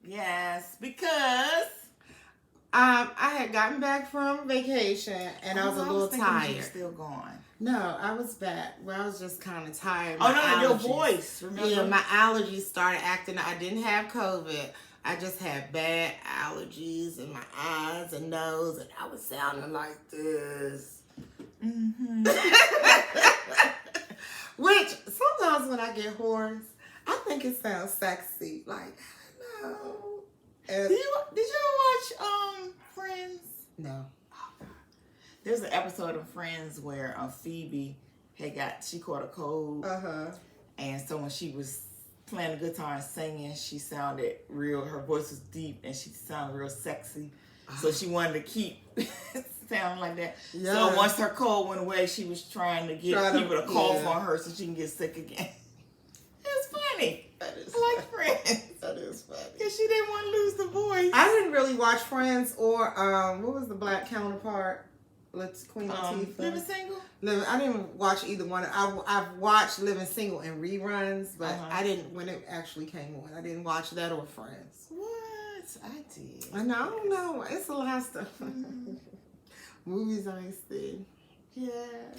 Yes, because I had gotten back from vacation and I was a little tired. You were still gone. No, I was back. Well, I was just kind of tired. Oh, no, your voice. Remember? Yeah, my allergies started acting. I didn't have COVID. I just had bad allergies in my eyes and nose, and I was sounding like this. Mm-hmm. Which sometimes when I get hoarse, I think it sounds sexy. Like, no. Did you watch Friends? No. There's an episode of Friends where Phoebe she caught a cold. And so when she was playing the guitar and singing, she sounded her voice was deep and she sounded real sexy. So she wanted to keep sounding like that. Yeah. So once her cold went away, she was trying to get people to cough on her so she can get sick again. It's funny. That is I like Friends. That is funny. Because she didn't want to lose the voice. I didn't really watch Friends or what was the black counterpart? Queen Latifah. Living Single? I didn't watch either one. I've watched Living Single in reruns, but I didn't when it actually came on. I didn't watch that or Friends. What? I did. I don't know. It's a lot of stuff. Movies I ain't seen. Yes.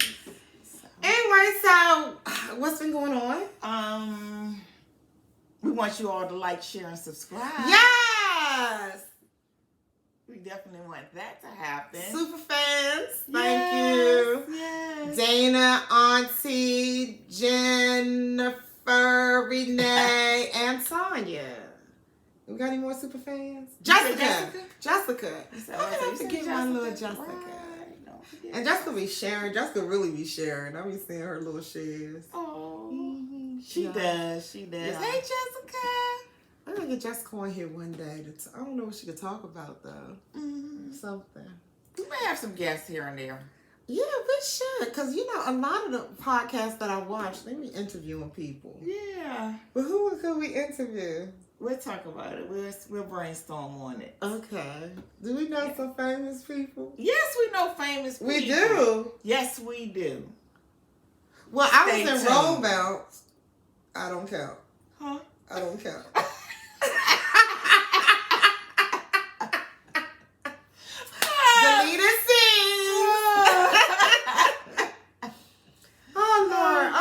Anyway, so what's been going on? We want you all to like, share, and subscribe. Yes! We definitely want that to happen. Super fans, thank you. Yes. Dana, Auntie, Jennifer, Renee, and Sonia. We got any more super fans? Jessica. I have to get my little Jessica. Right. And Jessica be sharing. Jessica really be sharing. I be seeing her little shares. Oh, she does. Yeah. Hey, Jessica. I'm gonna get Jessica on here one day. I don't know what she could talk about though. Something. We may have some guests here and there. Yeah, we should. Because, a lot of the podcasts that I watch, they be interviewing people. Yeah. But who could we interview? We'll talk about it. We'll brainstorm on it. Okay. Do we know some famous people? Yes, we know famous people. We do? Yes, we do. Well, I was in Roll Bounce. I don't count. Huh? I don't count. Deleted scenes. Oh, Lord.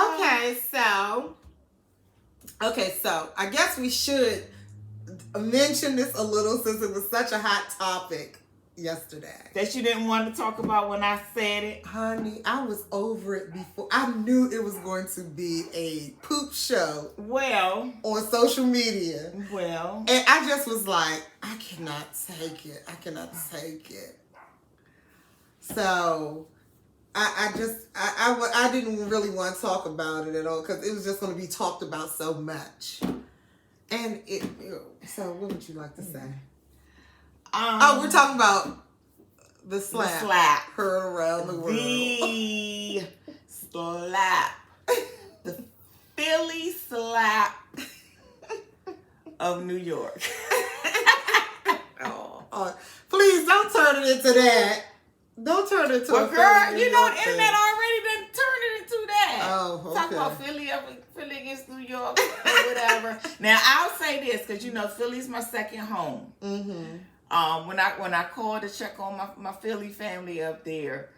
Okay, so I guess we should mention this a little since it was such a hot topic yesterday. That you didn't want to talk about when I said it? Honey, I was over it before. I knew it was going to be a poop show. Well. On social media. Well. And I just was like, I cannot take it. So I didn't really want to talk about it at all because it was just going to be talked about so much. And so what would you like to say? We're talking about the slap. Heard around the world. The slap. The Philly slap of New York. Please don't turn it into that. Don't turn it into a girl, the internet already done turned it into that. Oh, okay. Talk about Philly against New York or whatever. Now, I'll say this, because, Philly's my second home. Mm-hmm. When I called to check on my Philly family up there,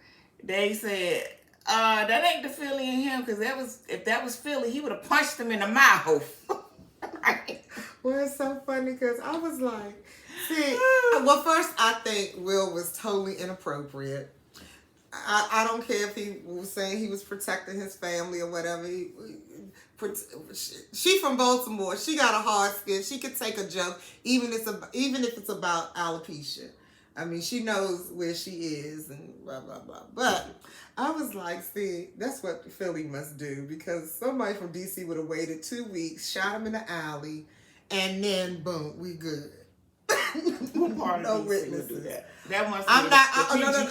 they said, that ain't the Philly in him, because if that was Philly, he would have punched him in the mouth. Right? Well, it's so funny, because I was like, first, I think Will was totally inappropriate. I don't care if he was saying he was protecting his family or whatever. She from Baltimore. She got a hard skin. She could take a joke, even if it's about alopecia. I mean, she knows where she is and blah, blah, blah. But I was like, that's what Philly must do, because somebody from D.C. would have waited 2 weeks, shot him in the alley, and then, boom, we good. What part of D.C. would do that? That must be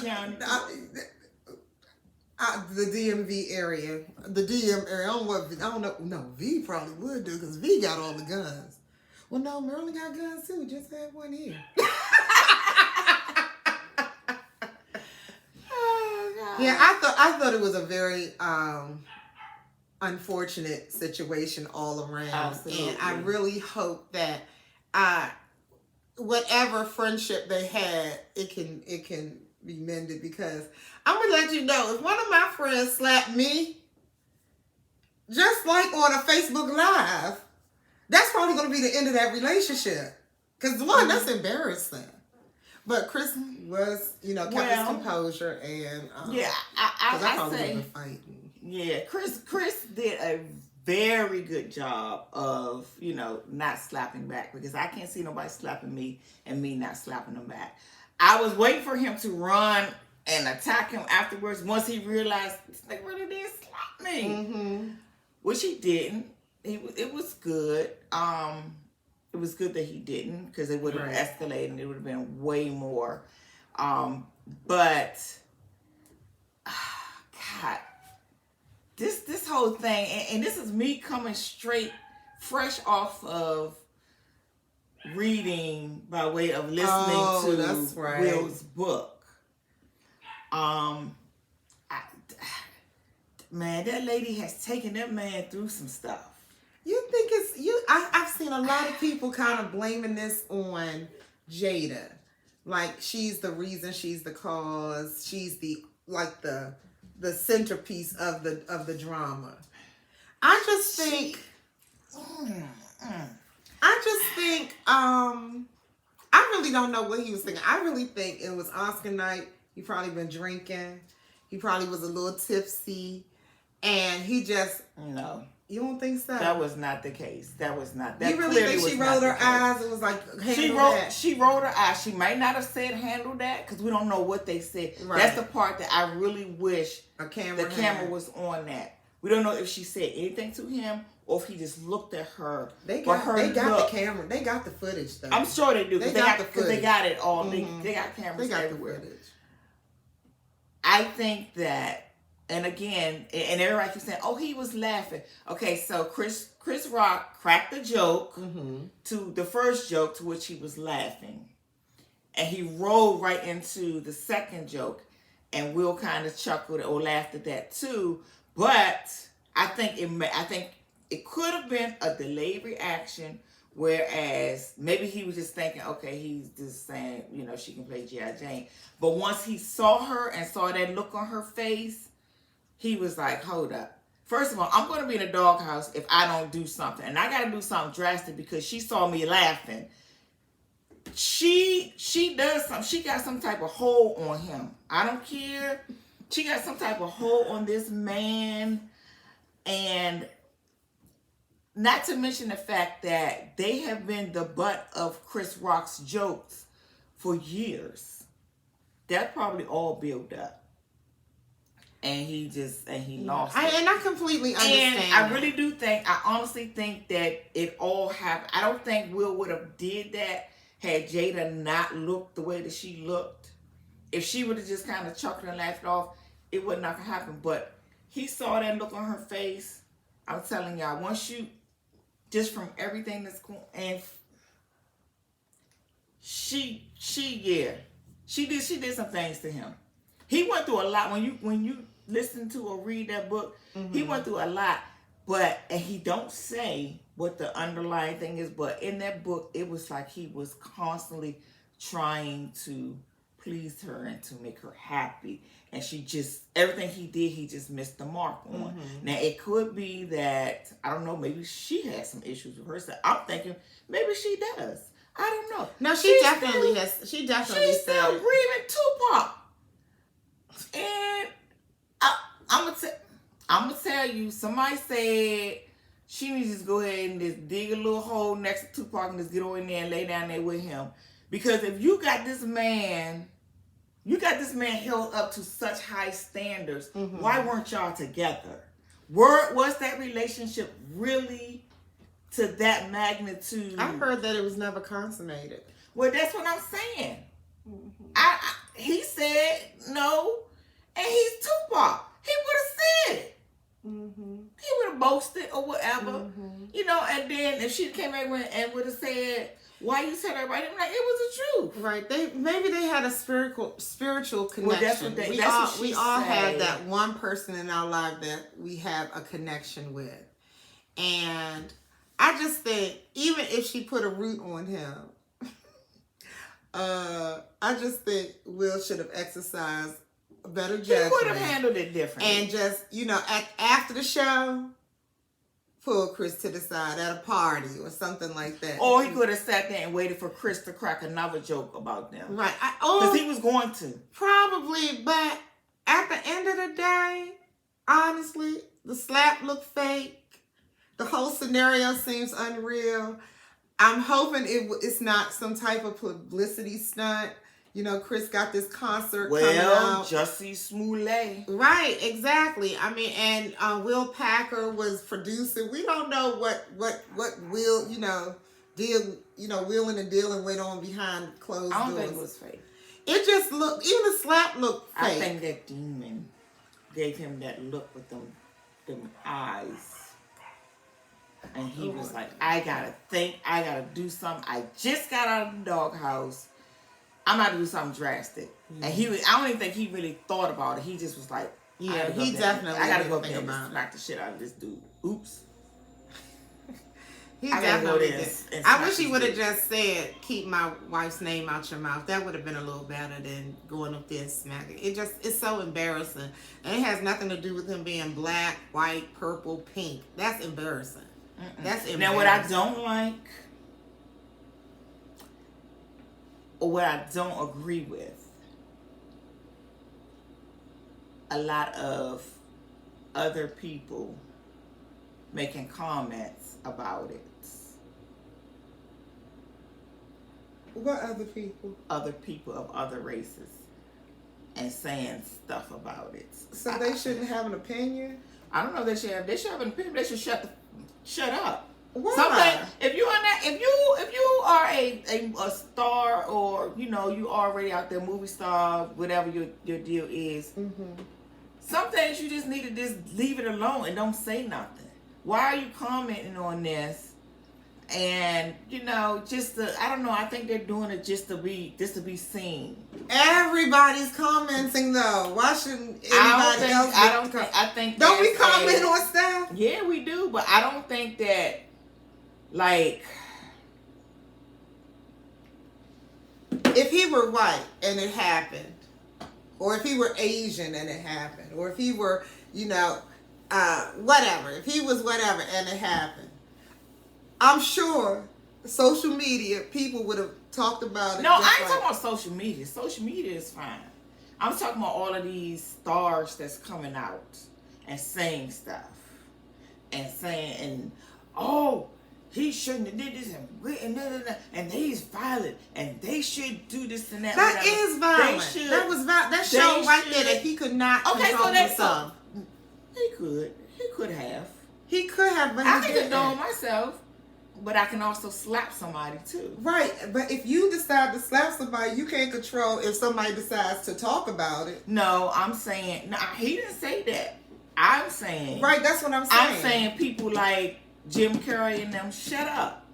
County. The DMV area. The DM area. I don't know. No, V probably would do, because V got all the guns. Well, no, Maryland got guns too. Just had one here. Oh, God. Yeah, I thought it was a very unfortunate situation all around. Absolutely. And I really hope that whatever friendship they had, it can be mended, because I'm gonna let you know, if one of my friends slapped me, just like on a Facebook Live, that's probably gonna be the end of that relationship. Because one, that's embarrassing. But Chris was, kept his composure, and I probably would have been fighting. Yeah, Chris did a very good job of, not slapping back, because I can't see nobody slapping me and me not slapping them back. I was waiting for him to run and attack him afterwards once he realized this nigga really did slap me. Mm-hmm. Which he didn't. It was good. It was good that he didn't, because it would have escalated and it would have been way more. But God, this whole thing, and this is me coming straight, fresh off of reading by way of listening to Will's book. Man, that lady has taken that man through some stuff. You think it's you? I've seen a lot of people kind of blaming this on Jada, like she's the reason, she's the cause, she's the centerpiece of the drama. I just think, I really don't know what he was thinking. I really think it was Oscar night. He probably been drinking. He probably was a little tipsy, and he just no. You don't think so? That was not the case. That was not. That you really think she rolled her eyes? It was like, she rolled her eyes. She might not have said handle that, because we don't know what they said. Right. That's the part that I really wish the camera was on. That we don't know if she said anything to him or if he just looked at her. They got the camera. They got the footage though. I'm sure they do, because they got it all. Mm-hmm. They got cameras everywhere. The footage. I think that. And again, and everybody keeps saying, "Oh, he was laughing." Okay, so Chris Rock cracked the joke to the first joke, to which he was laughing, and he rolled right into the second joke, and Will kind of chuckled or laughed at that too. But I think it could have been a delayed reaction, whereas maybe he was just thinking, okay, he's just saying, she can play G.I. Jane. But once he saw her and saw that look on her face, he was like, hold up. First of all, I'm going to be in a doghouse if I don't do something. And I got to do something drastic, because she saw me laughing. She does something. She got some type of hold on him. I don't care. She got some type of hold on this man. And not to mention the fact that they have been the butt of Chris Rock's jokes for years. That probably all built up. And he lost it. And I completely understand. And I honestly think that it all happened. I don't think Will would have did that had Jada not looked the way that she looked. If she would have just kind of chuckled and laughed off, it would not have happened. But he saw that look on her face. I'm telling y'all, once you, just from everything that's going, and she did some things to him. He went through a lot. When you listen to or read that book, he went through a lot, and he don't say what the underlying thing is, but in that book, it was like he was constantly trying to please her and to make her happy, and everything he did, he just missed the mark on. Now, it could be that, I don't know, maybe she has some issues with herself. I'm thinking maybe she does. I don't know. No, she definitely has. She's still grieving Tupac. And I'm gonna tell you, somebody said she needs to just go ahead and just dig a little hole next to Tupac and just get on in there and lay down there with him. Because if you got this man held up to such high standards, why weren't y'all together? Was that relationship really to that magnitude? I heard that it was never consummated. Well, that's what I'm saying. He said no, and he's Tupac. He would have said it. He would have boasted or whatever, and then if she came in and would have said, why you said everybody, I'm like, it was the truth. Right. Maybe they had a spiritual connection. Well, we all had that one person in our life that we have a connection with. And I just think, even if she put a root on him, I just think Will should have exercised a better judgment. He would have handled it differently. And just, after the show, pull Chris to the side at a party or something like that. Or he could have sat there and waited for Chris to crack another joke about them. Right. Because he was going to. Probably, but at the end of the day, honestly, the slap looked fake. The whole scenario seems unreal. I'm hoping it's not some type of publicity stunt. Chris got this concert coming out. Jussie Smollett. Right, exactly. I mean, and Will Packer was producing. We don't know what Will, wheeling and dealing went on behind closed doors. I don't think it was fake. It just looked, even the slap looked fake. I think that demon gave him that look with them eyes. And he was like, I gotta think, I gotta do something. I just got out of the doghouse. I'm about to do something drastic. Mm-hmm. And I don't even think he really thought about it. He just was like, yeah, he definitely I gotta go up there and smack the shit out of this dude. Oops. He definitely did. I wish he would have just said, keep my wife's name out your mouth. That would have been a little better than going up there and smacking. It's so embarrassing. And it has nothing to do with him being black, white, purple, pink. That's embarrassing. That's embarrassing. Now, what I don't like, or what I don't agree with, a lot of other people making comments about it. What other people? Other people of other races. And saying stuff about it. So they shouldn't have an opinion? I don't know if they should have an opinion. They should shut up. Why? Something, if you are a star, or you already out there, movie star, whatever your deal is, some things you just need to just leave it alone and don't say nothing. Why are you commenting on this? And I don't know. I think they're doing it just to be seen. Everybody's commenting though. Why shouldn't anybody else? I think. Don't we comment on stuff? Yeah, we do. But I don't think that, like, if he were white and it happened, or if he were Asian and it happened, or if he were, whatever. If he was whatever and it happened, I'm sure social media people would have talked about it. No, I ain't talking about social media. Social media is fine. I'm talking about all of these stars that's coming out and saying stuff. And oh, he shouldn't have did this and he's violent and they should do this and that. That is violent. That was violent. That showed right there that he could not control himself. He could have. He could have, but I can condone myself. But I can also slap somebody too. Right, but if you decide to slap somebody, you can't control if somebody decides to talk about it. No, I'm saying, no, he didn't say that. I'm saying. Right, that's what I'm saying. I'm saying people like Jim Carrey and them, shut up.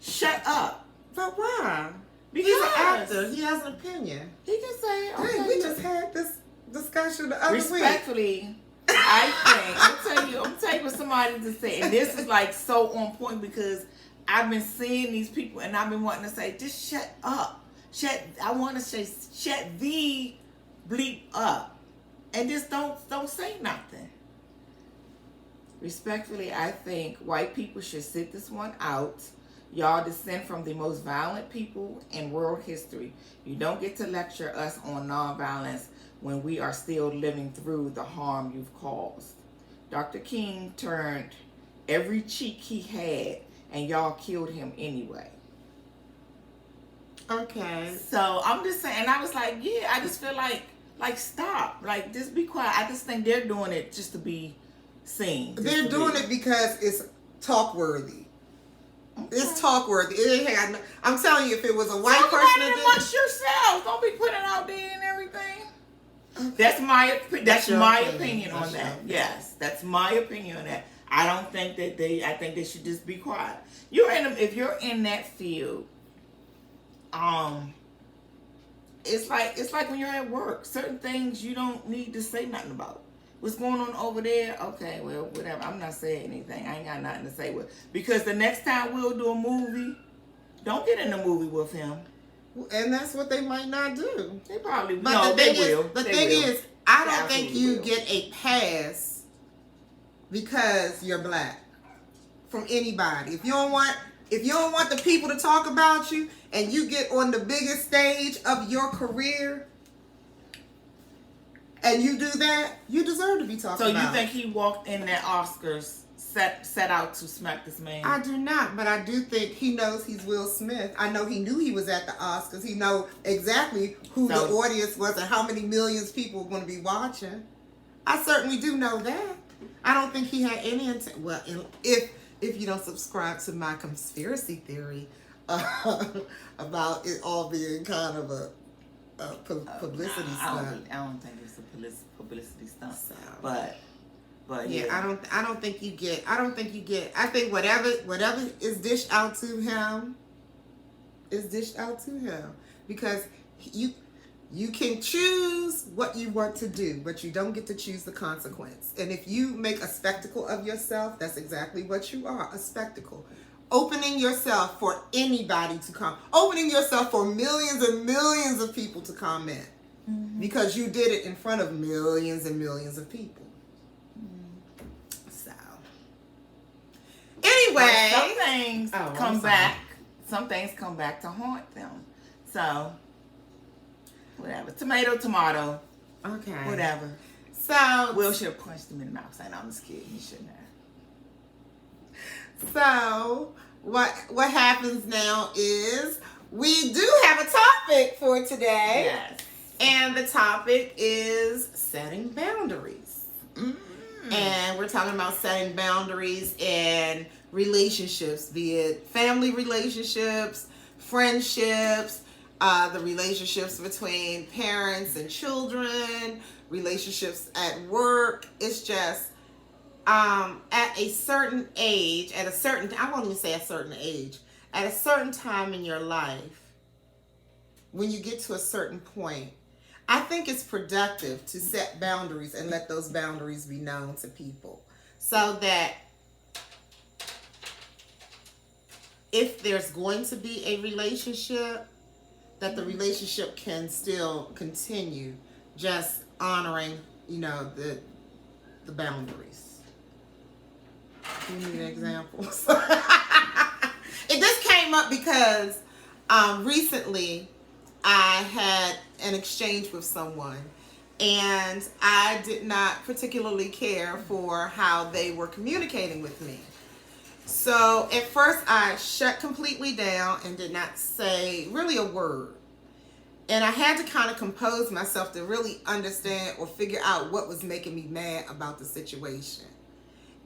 Shut up. But why? Because he's an actor. He has an opinion. He can say, okay. Hey, we just had this discussion the other week. Respectfully, I think, I'm telling you what somebody to say, and this is like so on point because I've been seeing these people and I've been wanting to say, just shut up. I want to say, shut the bleep up. And just don't say nothing. Respectfully, I think white people should sit this one out. Y'all descend from the most violent people in world history. You don't get to lecture us on nonviolence when we are still living through the harm you've caused. Dr. King turned every cheek he had, and y'all killed him anyway. Okay. So I'm just saying, I was like, yeah, I just feel like stop. Like, just be quiet. I just think they're doing it just to be seen. They're doing it because it's talk worthy. Okay. It's talk worthy. I'm telling you, if it was a white person, talk about it amongst yourselves. Don't be putting it out there and everything. Okay. That's my opinion on that. Yes, that's my opinion on that. I don't think that I think they should just be quiet. If you're in that field, it's like when you're at work. Certain things you don't need to say nothing about. What's going on over there? Okay, well, whatever. I'm not saying anything. I ain't got nothing to say with. Because the next time we'll do a movie, don't get in the movie with him. And that's what they might not do. They probably but no, the thing they will. The they thing will. is, I They don't think you will. get a pass because you're black from anybody. If you don't want the people to talk about you and you get on the biggest stage of your career and you do that, you deserve to be talked about. So you think he walked in that Oscars set out to smack this man? I do not, but I do think he knows he's Will Smith. I know he knew he was at the Oscars. He know exactly who the audience was and how many millions people were going to be watching. I certainly do know that. I don't think he had any intent. Well, if you don't subscribe to my conspiracy theory about it all being kind of a publicity stunt. I don't think it's a publicity stunt. So, but yeah, I don't think you get. I think whatever is dished out to him is dished out to him, because you can choose what you want to do, but you don't get to choose the consequence. And if you make a spectacle of yourself, that's exactly what you are, a spectacle. Opening yourself for anybody to come. Opening yourself for millions and millions of people to comment. Mm-hmm. Because you did it in front of millions and millions of people. Mm-hmm. So. Anyway. Well, some things come back. Some things come back to haunt them. So. Whatever. Tomato. Okay. Whatever. So. Will should have punched him in the mouth. I'm just kidding. He shouldn't have. So, what happens now is we do have a topic for today. Yes. And the topic is setting boundaries. Mm-hmm. And we're talking about setting boundaries in relationships, be it family relationships, friendships, the relationships between parents and children, relationships at work. It's just at a certain age, I won't even say a certain age, at a certain time in your life, when you get to a certain point, I think it's productive to set boundaries and let those boundaries be known to people, so that if there's going to be a relationship, that the relationship can still continue, just honoring, the boundaries. Do you need examples? It just came up because recently I had an exchange with someone, and I did not particularly care for how they were communicating with me. So at first I shut completely down and did not say really a word. And I had to kind of compose myself to really understand or figure out what was making me mad about the situation.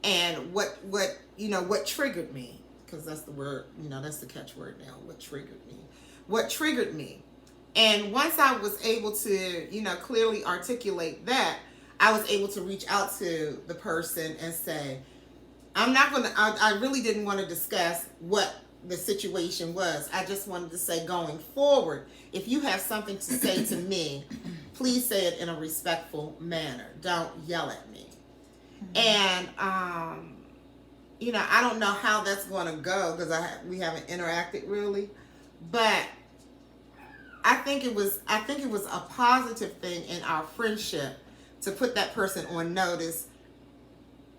And what triggered me, because that's the word, that's the catchword now. What triggered me. And once I was able to, clearly articulate that, I was able to reach out to the person and say, I really didn't want to discuss what the situation was. I just wanted to say, going forward, if you have something to say to me, please say it in a respectful manner. Don't yell at me. And, I don't know how that's going to go, because we haven't interacted really, but I think it was a positive thing in our friendship to put that person on notice,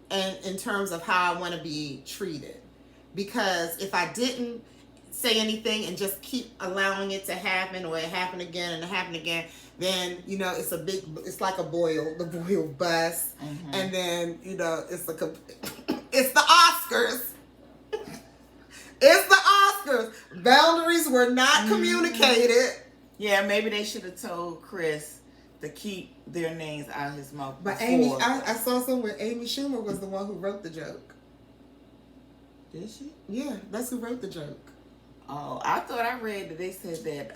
and in terms of how I want to be treated. Because if I didn't say anything and just keep allowing it to happen, or it happened again and it happened again, then it's like the boil bust. Mm-hmm. And then it's the Oscars. It's the Oscars. Boundaries were not communicated. Yeah, maybe they should have told Chris to keep their names out of his mouth. But before. I saw somewhere Amy Schumer was the one who wrote the joke. Did she? Yeah, that's who wrote the joke. Oh, I thought I read that they said that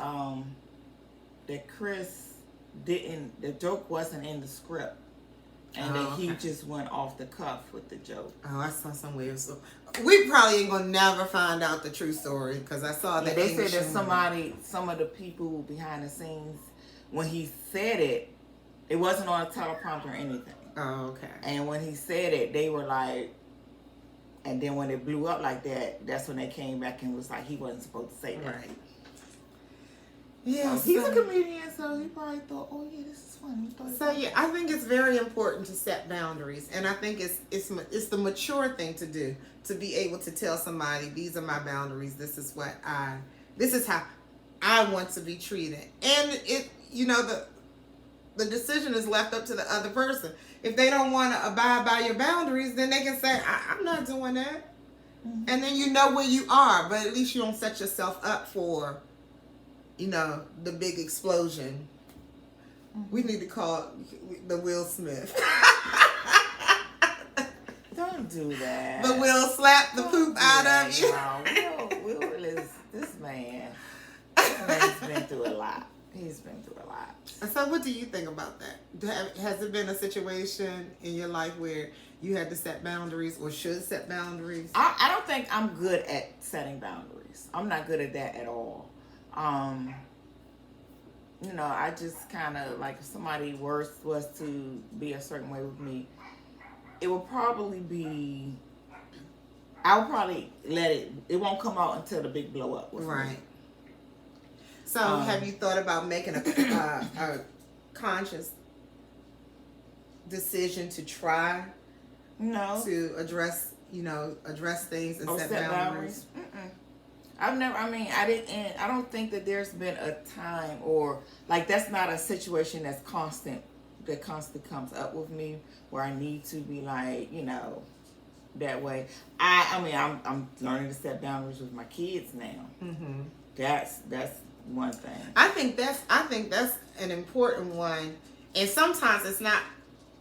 that Chris didn't. The joke wasn't in the script, and that he just went off the cuff with the joke. Oh, I saw somewhere. So we probably ain't gonna never find out the true story, because I saw that. They said that some of the people behind the scenes, when he said it, it wasn't on a teleprompter or anything. Oh, okay. And when he said it, they were like, and then when it blew up like that, that's when they came back and was like, he wasn't supposed to say that. Right. Yeah, he's a comedian, so he probably thought, "Oh yeah, this is funny." So yeah, I think it's very important to set boundaries, and I think it's the mature thing to do, to be able to tell somebody, these are my boundaries. This is how I want to be treated, and the decision is left up to the other person. If they don't want to abide by your boundaries, then they can say, I'm not doing that. Mm-hmm. And then you know where you are, but at least you don't set yourself up for, the big explosion. Mm-hmm. We need to call the Will Smith. Don't do that. The Will slap the poop out of you. No, Will is this man. This man's been through a lot. He's been through a lot. So what do you think about that? Has there been a situation in your life where you had to set boundaries or should set boundaries? I don't think I'm good at setting boundaries. I'm not good at that at all. I just kind of, like, if somebody was to be a certain way with me, it would probably be, I would probably it won't come out until the big blow up with me. So have you thought about making a conscious decision to try to address things and set boundaries? I don't think that there's been a time, or like, that's not a situation that constantly comes up with me where I need to be like, that way. I'm learning to set boundaries with my kids now. Mm-hmm. That's one thing. I think that's an important one. And sometimes it's not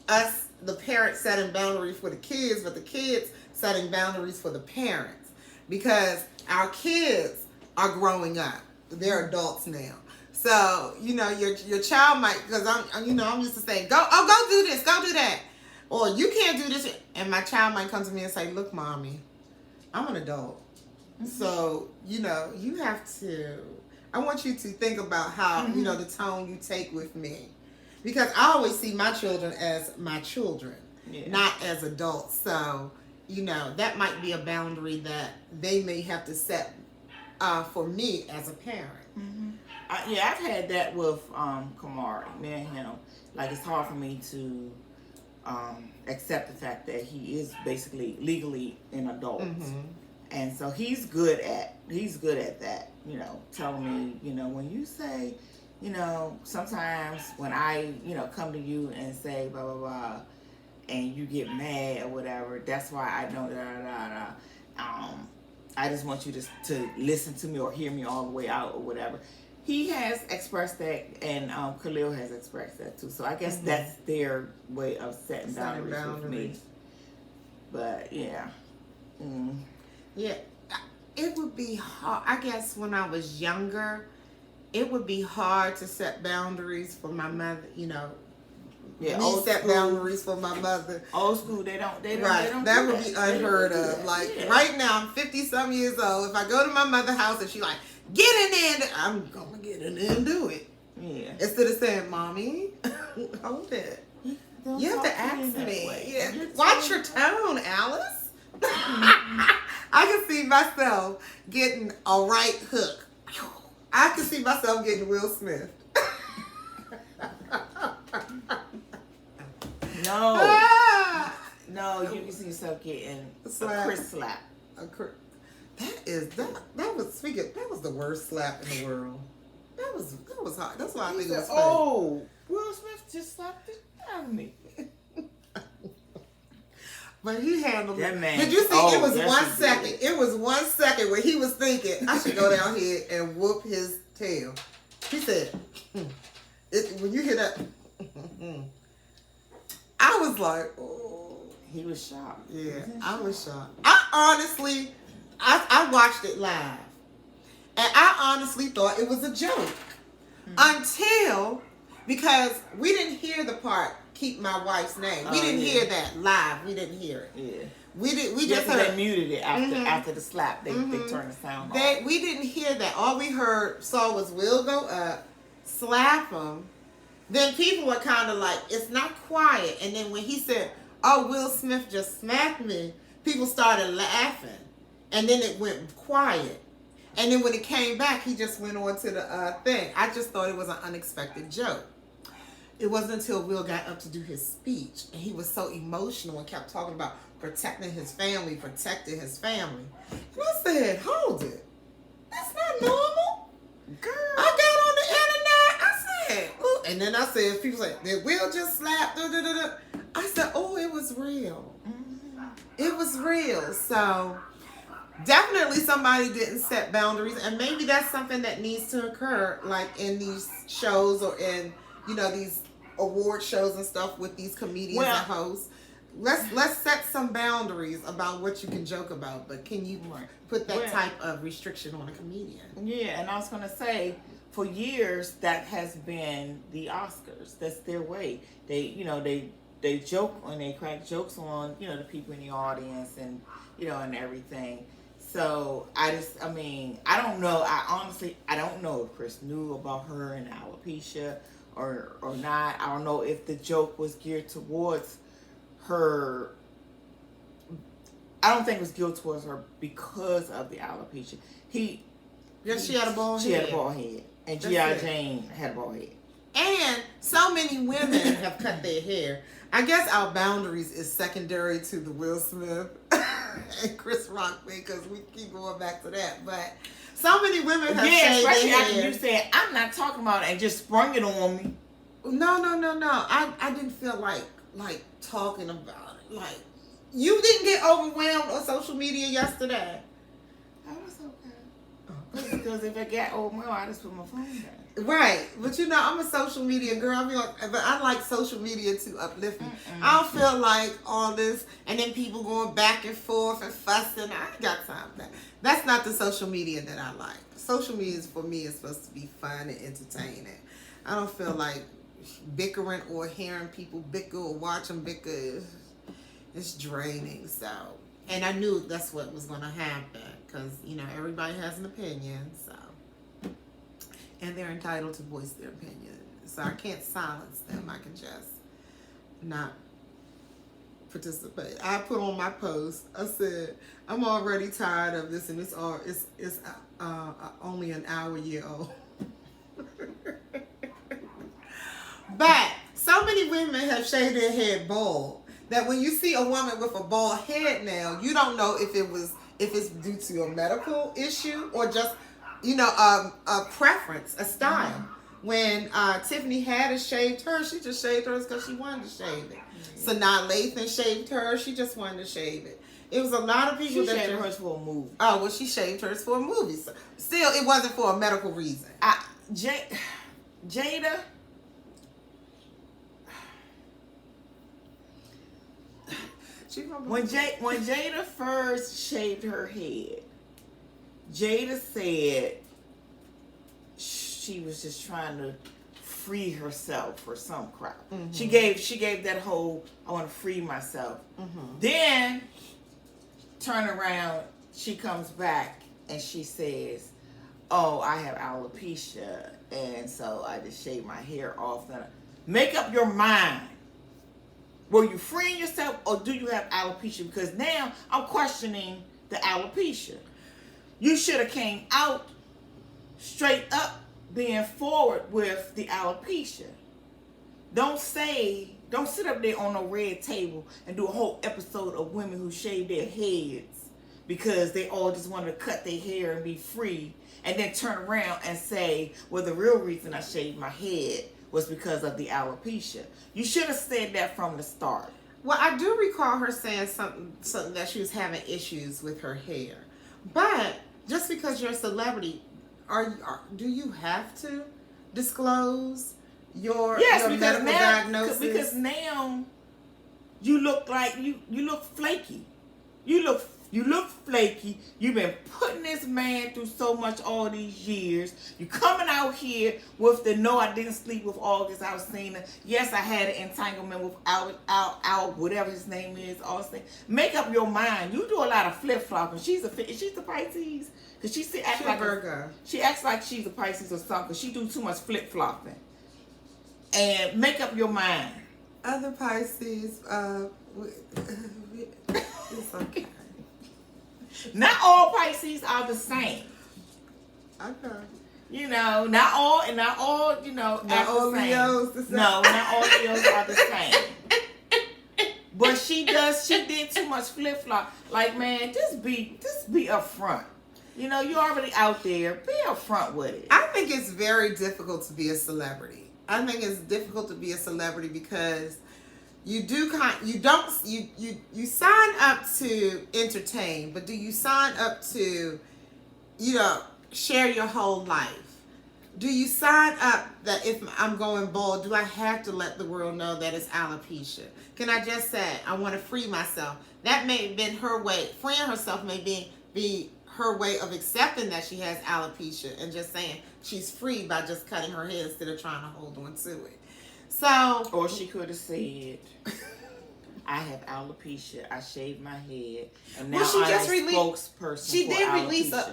us, the parents, setting boundaries for the kids, but the kids setting boundaries for the parents. Because our kids are growing up. They're adults now. So, your child might, because I'm used to saying, go do this, go do that. Or you can't do this. And my child might come to me and say, look, mommy, I'm an adult. Mm-hmm. So, you have to, I want you to think about how, mm-hmm. The tone you take with me. Because I always see my children as my children, not as adults. So, that might be a boundary that they may have to set for me as a parent. Mm-hmm. I've had that with Kamari. Me and him. Like, it's hard for me to accept the fact that he is basically legally an adult. Mm-hmm. And so he's good at that, telling me, when you say, sometimes when I, come to you and say blah, blah, blah, and you get mad or whatever, that's why I know I just want you to listen to me or hear me all the way out or whatever. He has expressed that, and Khalil has expressed that too. So I guess mm-hmm. that's their way of setting boundaries with me. But yeah. Mm. Yeah, it would be hard. I guess when I was younger, it would be hard to set boundaries for my mother. Set boundaries for my mother. Old school, they don't. That would be unheard of. Right now, I'm 50-some years old. If I go to my mother's house and she like, get in there, I'm gonna get in there and do it. Yeah. Instead of saying, mommy, hold it. You have to ask me. Yeah. Watch your tone, Alice. I can see myself getting a right hook. I can see myself getting Will Smith. No, you can see yourself getting a Chris slap. That was the worst slap in the world. That was hard. That's why I think it was funny. Oh, Will Smith just slapped it out of me. But he handled that it. Man. Did you see? It was 1 second. It was 1 second where he was thinking, I should go down here and whoop his tail. He said, when you hear that, I was like, oh. He was shocked. Yeah, I was shocked. I honestly, I watched it live. And I honestly thought it was a joke. Until, because we didn't hear the part, keep my wife's name. We didn't hear that live. We didn't hear it. Yeah. We just heard. They muted it after the slap. They turned the sound off. We didn't hear that. All we saw was Will go up, slap him. Then people were kind of like, it's not quiet. And then when he said, oh, Will Smith just smacked me, people started laughing. And then it went quiet. And then when it came back, he just went on to the thing. I just thought it was an unexpected joke. It wasn't until Will got up to do his speech, and he was so emotional and kept talking about protecting his family. And I said, hold it. That's not normal. Girl. I got on the internet. I said, ooh. And then I said, people say, did Will just slap? I said, oh, it was real. Mm-hmm. It was real. So definitely somebody didn't set boundaries, and maybe that's something that needs to occur, like in these shows or in, these award shows and stuff with these comedians and hosts. Let's set some boundaries about what you can joke about, but can you put that type of restriction on a comedian? Yeah, and I was gonna say, for years that has been the Oscars. That's their way. They joke and they crack jokes on the people in the audience and and everything. So I don't know. I don't know if Chris knew about her and alopecia or not. I don't know if the joke was geared towards her. I don't think it was geared towards her because of the alopecia. She had a bald head. She had a bald head. And G.I. Jane had a bald head. And so many women have cut their hair. I guess our boundaries is secondary to the Will Smith and Chris Rock thing, because we keep going back to that. But so many women have shaved their hair. After you said, I'm not talking about it, and just sprung it on me. No. I didn't feel like talking about it. Like, you didn't get overwhelmed on social media yesterday. I was okay. Because if I get overwhelmed, I just put my phone down. Right, but I'm a social media girl. But I like social media to uplift me. I don't feel like all this and then people going back and forth and fussing. I ain't got time for that. That's not the social media that I like. Social media for me is supposed to be fun and entertaining. I don't feel like bickering or hearing people bicker or watch them bicker. It's draining. So, and I knew that's what was going to happen because everybody has an opinion. So. And they're entitled to voice their opinion. So I can't silence them. I can just not participate. I put on my post, I said, I'm already tired of this, and it's only an hour year old. But so many women have shaved their head bald that when you see a woman with a bald head now, you don't know if it's due to a medical issue or just a preference, a style. Mm-hmm. When Tiffany Haddish shaved her, she just shaved hers because she wanted to shave it. Mm-hmm. Sanaa Lathan shaved hers, she just wanted to shave it. It was a lot of people that shaved hers for a movie. Oh, well, she shaved hers for a movie. So, still, it wasn't for a medical reason. Jada. When Jada first shaved her head, Jada said she was just trying to free herself or some crap. Mm-hmm. She gave that whole I want to free myself. Mm-hmm. Then turn around, she comes back and she says, "Oh, I have alopecia, and so I just shave my hair off." Make up your mind. Were you freeing yourself or do you have alopecia? Because now I'm questioning the alopecia. You should have came out straight up being forward with the alopecia. Don't sit up there on a red table and do a whole episode of women who shave their heads because they all just want to cut their hair and be free, and then turn around and say, well, the real reason I shaved my head was because of the alopecia. You should have said that from the start. Well, I do recall her saying something that she was having issues with her hair. But just because you're a celebrity, do you have to disclose your medical diagnosis? Because now you look like you look flaky. You look flaky. You've been putting this man through so much all these years. You coming out here with the no, I didn't sleep with August Alsina. Yes, I had an entanglement with Al, whatever his name is. Austin. Make up your mind. You do a lot of flip flopping. She's a Pisces because she acts like Virgo. She acts like she's a Pisces or something. She do too much flip flopping. And make up your mind. Other Pisces, it's okay. Not all Pisces are the same. Okay. You know, not all, you know, not all Leos the same. No, not all Leos are the same. But she did too much flip flop. Like, man, just be upfront. You know, you're already out there. Be upfront with it. I think it's very difficult to be a celebrity. I think it's difficult to be a celebrity because you sign up to entertain, but do you sign up to, you know, share your whole life? Do you sign up that if I'm going bald, do I have to let the world know that it's alopecia? Can I just say, I want to free myself? That may have been her way. Freeing herself may be her way of accepting that she has alopecia and just saying she's free by just cutting her hair instead of trying to hold on to it. So, or she could have said, I have alopecia. I shaved my head, and now I'm a spokesperson.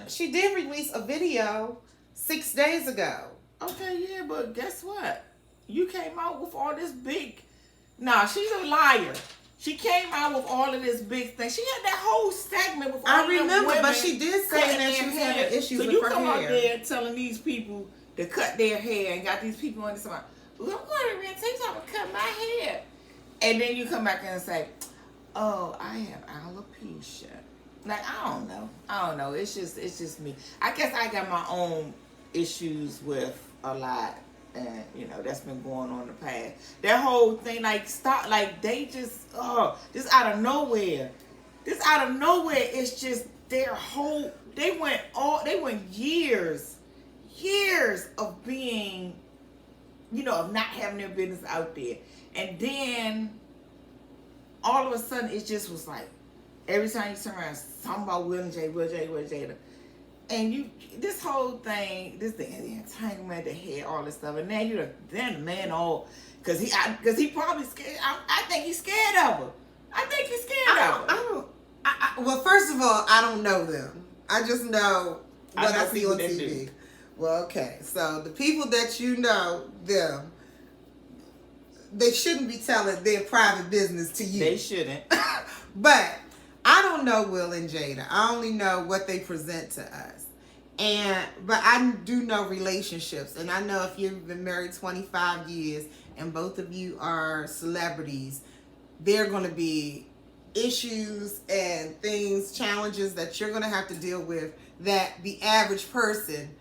She did release a video 6 days ago. Okay, yeah, but guess what? You came out with all this big. Nah, she's a liar. She came out with all of this big thing. She had that whole segment with all of them women. But she did say that she was having issues with her hair. So you come out there telling these people to cut their hair and got these people on this one. Well, I'm going to rinse. He's going to cut my hair. And then you come back and say, oh, I have alopecia. Like, I don't know. It's just me. I guess I got my own issues with a lot. And, you know, that's been going on in the past. That whole thing, like, stop, like, they just, just out of nowhere. It's just their whole, they went years of being, you know, of not having their business out there. And then, all of a sudden, it just was like, every time you turn around, something about Will and Jada. And this whole thing, the entanglement, the hair, all this stuff, and now then the man because he probably scared. I think he's scared of her. Well, first of all, I don't know them. I just know what I see on TV. Well, okay, so the people that you know them, they shouldn't be telling their private business to you. They shouldn't. But I don't know Will and Jada. I only know what they present to us. But I do know relationships. And I know if you've been married 25 years and both of you are celebrities, there are going to be issues and things, challenges that you're going to have to deal with that the average person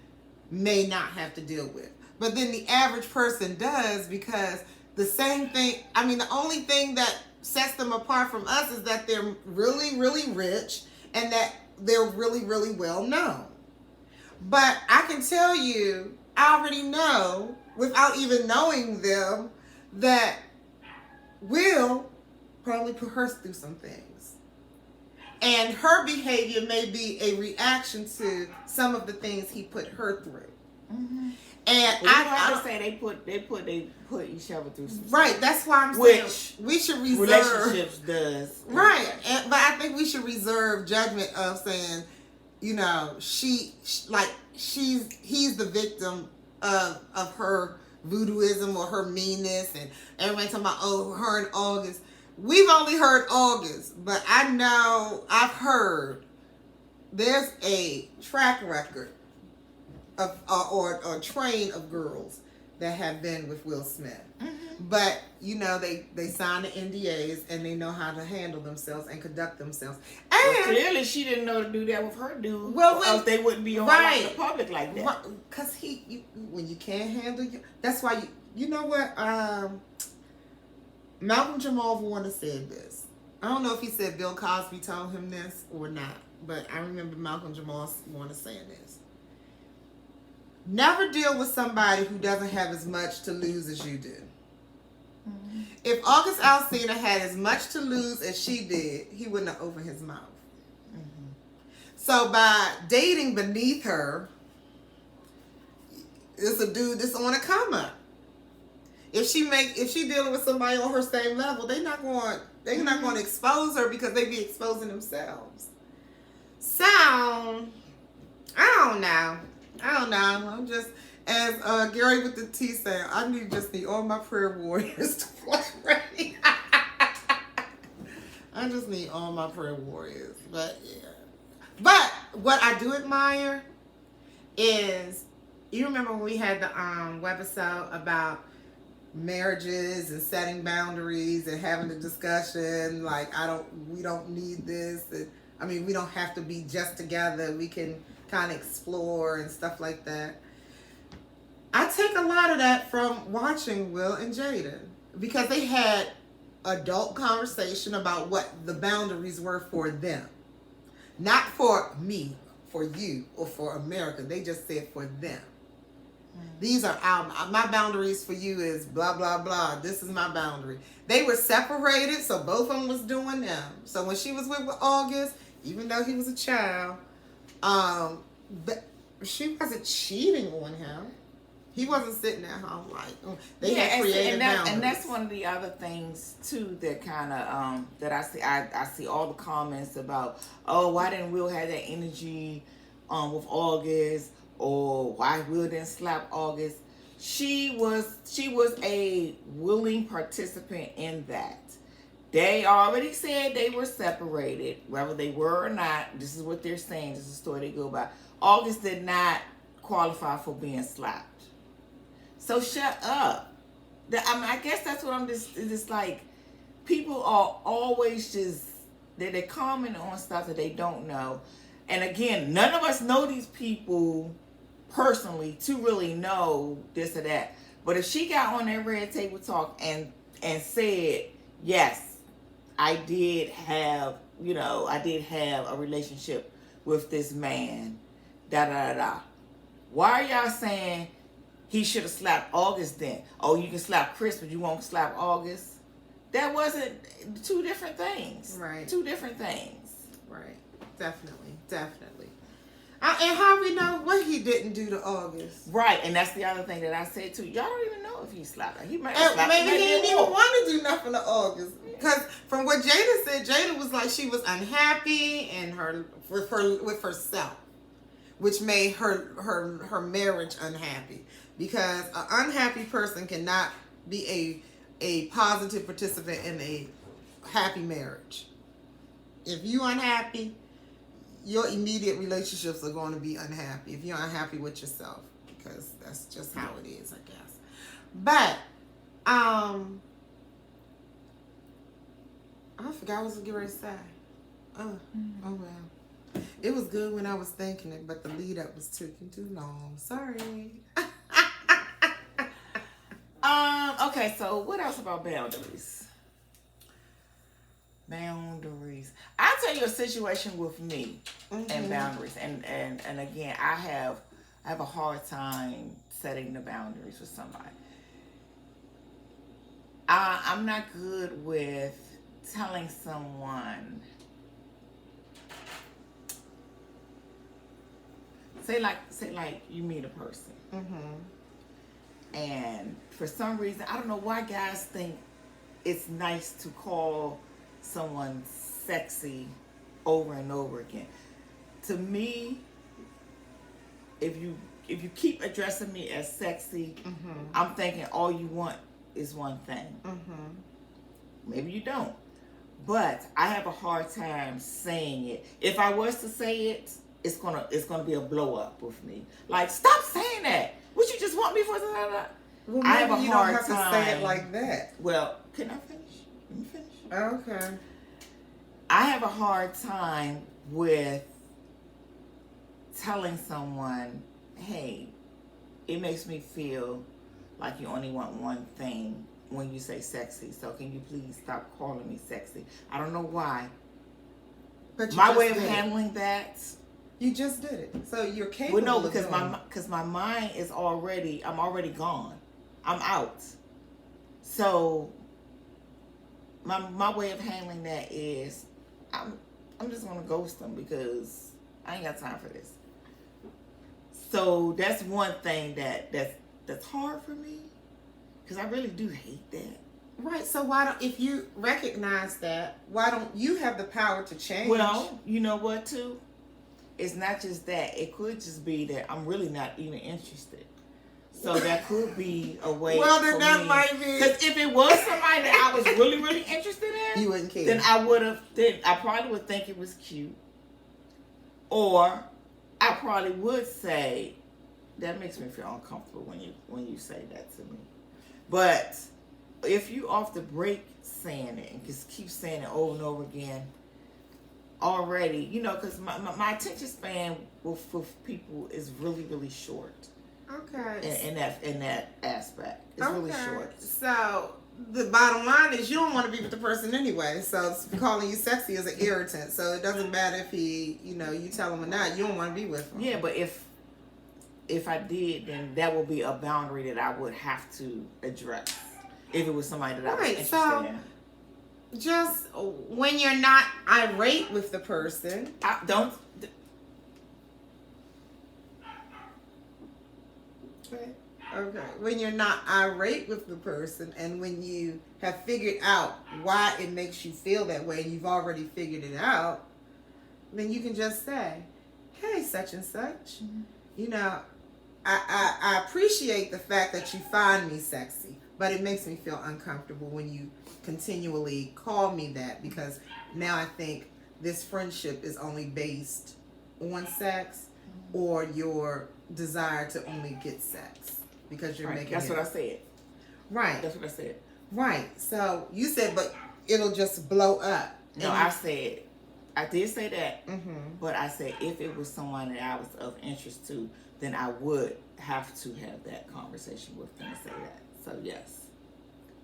may not have to deal with. But then the average person does, because the same thing, the only thing that sets them apart from us is that they're really, really rich and that they're really, really well known. But I can tell you, I already know, without even knowing them, that Will probably put her through some things. And her behavior may be a reaction to some of the things he put her through. Mm-hmm. And I say they put each other through some right. stuff. That's why I'm saying we should reserve relationships does right. But I think we should reserve judgment of saying, you know, he's the victim of her voodooism or her meanness, and everybody talking about her and August. We've only heard August, but I know I've heard there's a track record of or a train of girls that have been with Will Smith. Mm-hmm. But, you know, they sign the NDAs and they know how to handle themselves and conduct themselves. And clearly she didn't know to do that with her dude. Well, else they wouldn't be on the public like that. Because when you can't handle you, that's why you know what? Malcolm Jamal Warner said this. I don't know if he said Bill Cosby told him this or not, but I remember Malcolm Jamal Warner saying this. Never deal with somebody who doesn't have as much to lose as you do. Mm-hmm. If August Alsina had as much to lose as she did, he wouldn't have opened his mouth. Mm-hmm. So by dating beneath her, it's a dude that's on a come up. If she dealing with somebody on her same level, they're not going to expose her because they be exposing themselves. So I don't know. I'm just, as Gary with the T said, I just need all my prayer warriors to flush ready. I just need all my prayer warriors. But yeah. But what I do admire is, you remember when we had the webisode about marriages and setting boundaries and having a discussion, like, we don't need this. We don't have to be just together. We can kind of explore and stuff like that. I take a lot of that from watching Will and Jaden, because they had adult conversation about what the boundaries were for them. Not for me, for you, or for America. They just said for them. These are my boundaries for you is blah, blah, blah. This is my boundary. They were separated, so both of them was doing them. So when she was with August, even though he was a child, she wasn't cheating on him. He wasn't sitting at home like they had created boundaries. And that's one of the other things too that kind of that I see. I see all the comments about, oh, why didn't Will have that energy with August, or why Will didn't slap August. She was a willing participant in that. They already said they were separated, whether they were or not. This is what they're saying. This is the story they go by. August did not qualify for being slapped. So shut up. I guess that's what I'm just like, people are always just, they're commenting on stuff that they don't know. And again, none of us know these people personally to really know this or that. But if she got on that red table talk and said, yes, I did have a relationship with this man, why are y'all saying he should have slapped August then? Oh, you can slap Chris, but you won't slap August? That wasn't two different things. Right. Two different things. Right. Definitely. And how we know what he didn't do to August? Right, and that's the other thing that I said too. Y'all don't even know if he slapped her. He might have slapped her. Maybe he didn't even want to do nothing to August. Because from what Jada said, Jada was like she was unhappy and with herself, which made her marriage unhappy. Because an unhappy person cannot be a positive participant in a happy marriage. If you're unhappy, your immediate relationships are going to be unhappy if you're unhappy with yourself, because that's just how it is, I guess. But I forgot what I was getting ready to say. Oh well. It was good when I was thinking it, but the lead up was taking too long. Sorry. Okay, so what else about boundaries? Boundaries. I'll tell you a situation with me and boundaries. And again, I have a hard time setting the boundaries with somebody. I'm not good with telling someone, say like you meet a person. And for some reason, I don't know why guys think it's nice to call someone sexy over and over again. To me, if you keep addressing me as sexy, I'm thinking all you want is one thing. Maybe you don't, but I have a hard time saying it. If I was to say it, it's gonna be a blow up with me. Like, stop saying that. What, you just want me for? Well, I have a you hard don't have to say it like that. Well, can I finish? Let me finish. Okay. I have a hard time with telling someone, hey, it makes me feel like you only want one thing when you say sexy. So can you please stop calling me sexy? I don't know why. But my way of handling that. You just did it. So you're capable. Well, no, because my mind is I'm already gone. I'm out. So my way of handling that is I'm just gonna ghost them because I ain't got time for this. So that's one thing that's hard for me, because I really do hate that. Right. So if you recognize that, why don't you have the power to change? Well, you know what too? It's not just that. It could just be that I'm really not even interested. So that could be a way. Well, then that me. might be. Because if it was somebody that I was really, really interested in, you wouldn't care. Then I probably would think it was cute. Or I probably would say, that makes me feel uncomfortable when you say that to me. But if you off the break saying it and just keep saying it over and over again, already, you know, because my attention span with people is really, really short. Okay. In that aspect, it's really short. So the bottom line is you don't want to be with the person anyway. So calling you sexy is an irritant. So it doesn't matter if he, you know, you tell him or not. You don't want to be with him. Yeah, but if I did, then that would be a boundary that I would have to address if it was somebody that I was interested in. Just when you're not irate with the person, don't. Okay. When you're not irate with the person, and when you have figured out why it makes you feel that way, and you've already figured it out, then you can just say, "Hey, such and such, you know, I appreciate the fact that you find me sexy, but it makes me feel uncomfortable when you continually call me that, because now I think this friendship is only based on sex or your desire to only get sex because you're making That's what I said. Right. That's what I said. Right. So you said, but it'll just blow up. No, I did say that, but I said if it was someone that I was of interest to, then I would have to have that conversation with them and say that. So yes.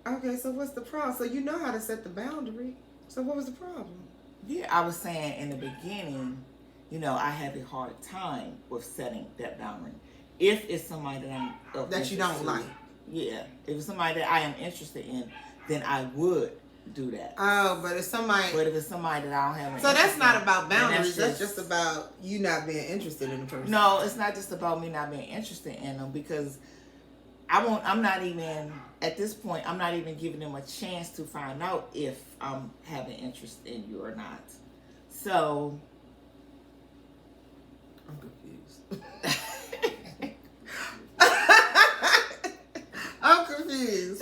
Okay, so what's the problem? So you know how to set the boundary. So what was the problem? Yeah, I was saying in the beginning, you know, I have a hard time with setting that boundary. If it's somebody that I'm of that you don't like. Yeah. If it's somebody that I am interested in, then I would do that. Oh, but if it's somebody that I don't have so that's not about boundaries, that's just about you not being interested in the person. No, it's not just about me not being interested in them, because I'm not even at this point, I'm not even giving them a chance to find out if I'm having interest in you or not. So I'm confused. I'm confused.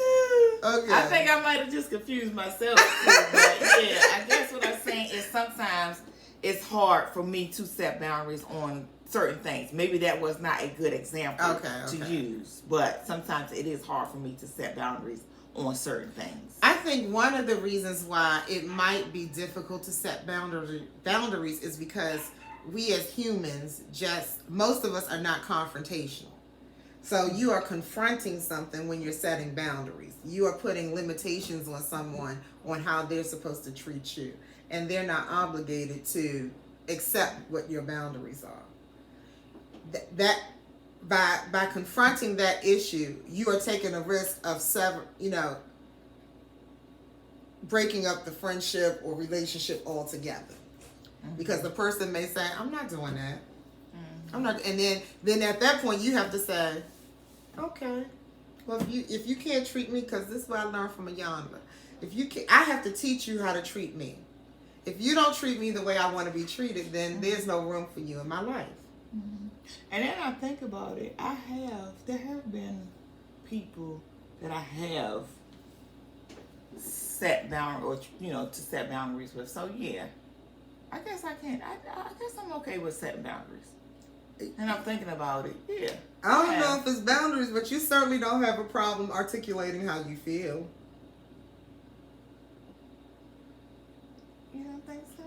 Okay. I think I might have just confused myself too, but yeah, I guess what I'm saying is sometimes it's hard for me to set boundaries on certain things. Maybe that was not a good example to use, but sometimes it is hard for me to set boundaries on certain things. I think one of the reasons why it might be difficult to set boundaries is because we as humans, most of us are not confrontational. So you are confronting something when you're setting boundaries. You are putting limitations on someone on how they're supposed to treat you, and they're not obligated to accept what your boundaries are. That by confronting that issue, you are taking a risk of breaking up the friendship or relationship altogether. Because the person may say, "I'm not doing that. I'm not," and then at that point you have to say, "Okay, well if you can't treat me, because this is what I learned from a yonder. If you can, I have to teach you how to treat me. If you don't treat me the way I want to be treated, then there's no room for you in my life." And then I think about it, there have been people that I have set boundaries, or to set boundaries with. So yeah, I guess I can. I guess I'm okay with setting boundaries. And I'm thinking about it. Yeah. I don't know if it's boundaries, but you certainly don't have a problem articulating how you feel. You don't think so?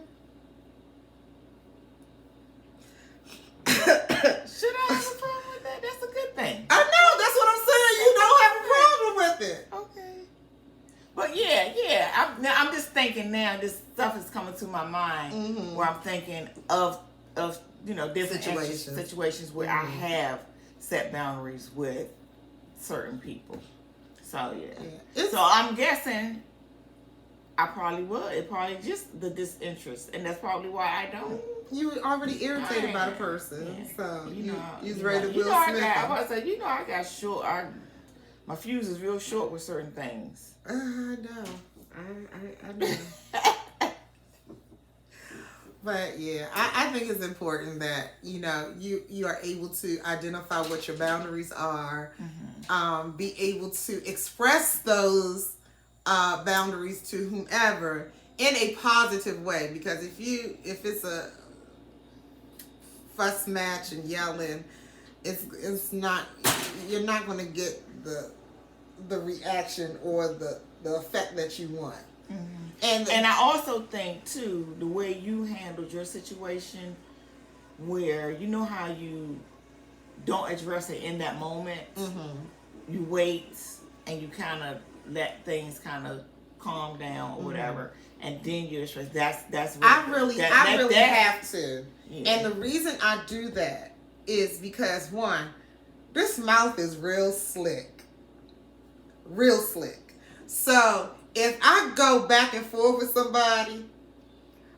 Should I have a problem with that? That's a good thing. I know. That's what I'm saying. You don't have a problem with it. Okay. But yeah. I'm just thinking now. This stuff is coming to my mind where I'm thinking of different situations where I have set boundaries with certain people. So yeah. So I'm guessing I probably would. It probably just the disinterest, and that's probably why I don't. You were already irritated by the person, so you was ready to Will Smith. I got short. My fuse is real short with certain things. I know. I know. But yeah, I think it's important that you are able to identify what your boundaries are, be able to express those boundaries to whomever in a positive way. Because if it's a fuss match and yelling, it's not, you're not going to get the reaction or the effect that you want. And I also think too, the way you handled your situation, where you know how you don't address it in that moment, you wait and you kind of let things kind of calm down or whatever, and then you address. That's what I really have to. Yeah. And the reason I do that is because, one, this mouth is real slick. So if I go back and forth with somebody,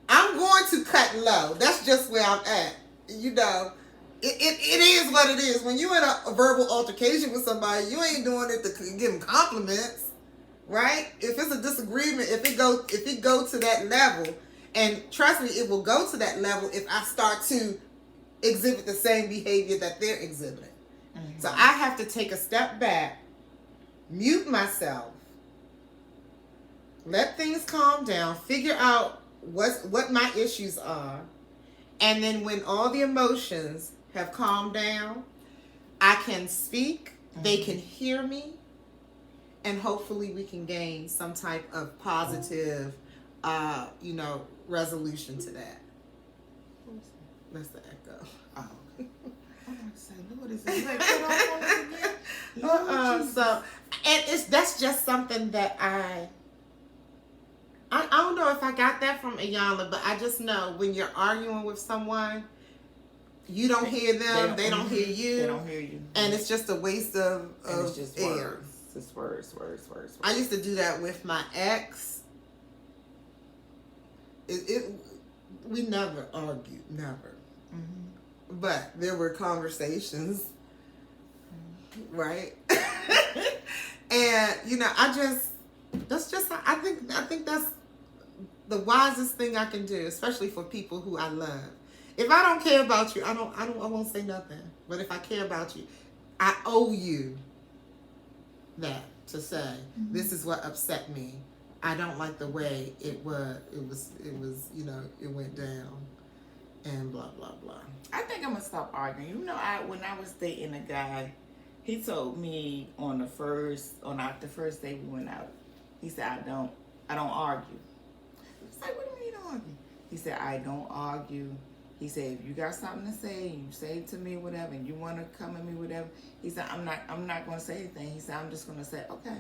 I'm going to cut low. That's just where I'm at. You know, it is what it is. When you're in a verbal altercation with somebody, you ain't doing it to give them compliments, right? If it's a disagreement, if it go to that level, and trust me, it will go to that level if I start to exhibit the same behavior that they're exhibiting. So I have to take a step back, mute myself, let things calm down, figure out what my issues are, and then when all the emotions have calmed down, I can speak, they can hear me, and hopefully we can gain some type of positive, resolution to that. That's the echo. Oh. I'm say, Lord, is it like put on again? So, and that's just something that I don't know if I got that from Iyanla, but I just know when you're arguing with someone, you don't hear them, they don't hear you. They don't hear you. And it's just a waste of it's just air. It's just words. I used to do that with my ex. We never argued, never. But there were conversations, right? And I think that's the wisest thing I can do, especially for people who I love. If I don't care about you, I won't say nothing. But if I care about you, I owe you that to say, this is what upset me. I don't like the way it went down, and blah blah blah. I think I'm gonna stop arguing. When I was dating a guy, he told me on the first day we went out, he said, I don't argue. I was like, what do you mean you don't argue? He said, I don't argue. He said, if you got something to say, you say it to me, whatever, and you want to come at me, whatever. He said, I'm not going to say anything. He said, I'm just going to say, okay,